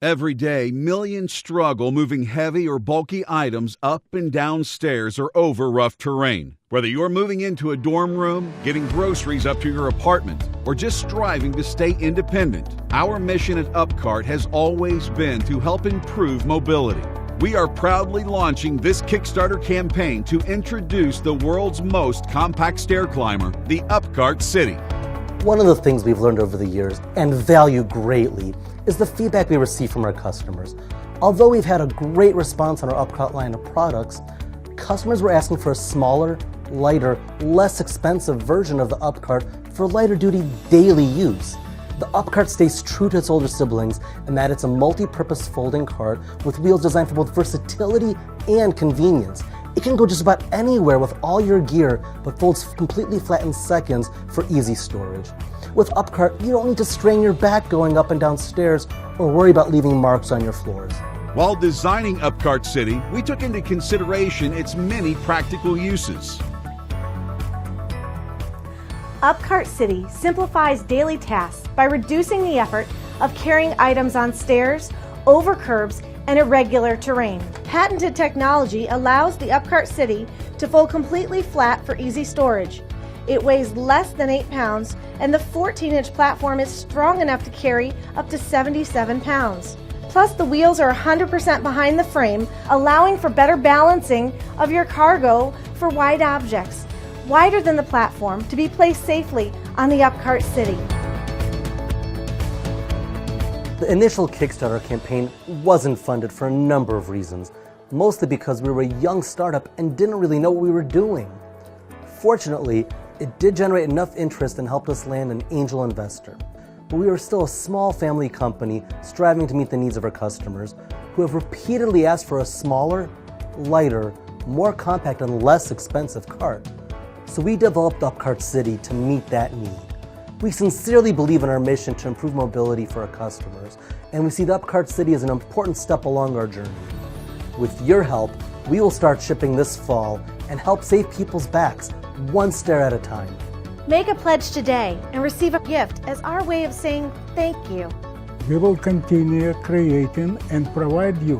Every day, millions struggle moving heavy or bulky items up and down stairs or over rough terrain. Whether you're moving into a dorm room, getting groceries up to your apartment, or just striving to stay independent, our mission at UpCart has always been to help improve mobility. We are proudly launching this Kickstarter campaign to introduce the world's most compact stair climber, the UpCart City. One of the things we've learned over the years and value greatly is the feedback we receive from our customers. Although we've had a great response on our UpCart line of products, customers were asking for a smaller, lighter, less expensive version of the UpCart for lighter duty daily use. The UpCart stays true to its older siblings in that it's a multi-purpose folding cart with wheels designed for both versatility and convenience. It can go just about anywhere with all your gear, but folds completely flat in seconds for easy storage. With UpCart, you don't need to strain your back going up and down stairs or worry about leaving marks on your floors. While designing UpCart City, we took into consideration its many practical uses. UpCart City simplifies daily tasks by reducing the effort of carrying items on stairs, over curbs, and irregular terrain. Patented technology allows the UpCart City to fold completely flat for easy storage. It weighs less than 8 pounds, and the 14-inch platform is strong enough to carry up to 77 pounds. Plus, the wheels are 100% behind the frame, allowing for better balancing of your cargo for wide objects, wider than the platform, to be placed safely on the UpCart City. The initial Kickstarter campaign wasn't funded for a number of reasons, mostly because we were a young startup and didn't really know what we were doing. Fortunately, it did generate enough interest and helped us land an angel investor. But we were still a small family company striving to meet the needs of our customers, who have repeatedly asked for a smaller, lighter, more compact and less expensive cart. So we developed UpCart City to meet that need. We sincerely believe in our mission to improve mobility for our customers, and we see the UpCart City as an important step along our journey. With your help, we will start shipping this fall and help save people's backs, one stair at a time. Make a pledge today and receive a gift as our way of saying thank you. We will continue creating and provide you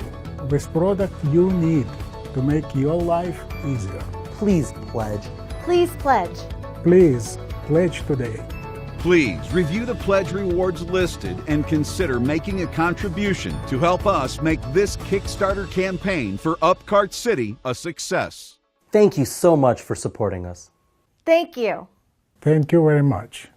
with product you need to make your life easier. Please pledge. Please pledge. Please pledge today. Please review the pledge rewards listed and consider making a contribution to help us make this Kickstarter campaign for UpCart City a success. Thank you so much for supporting us. Thank you. Thank you very much.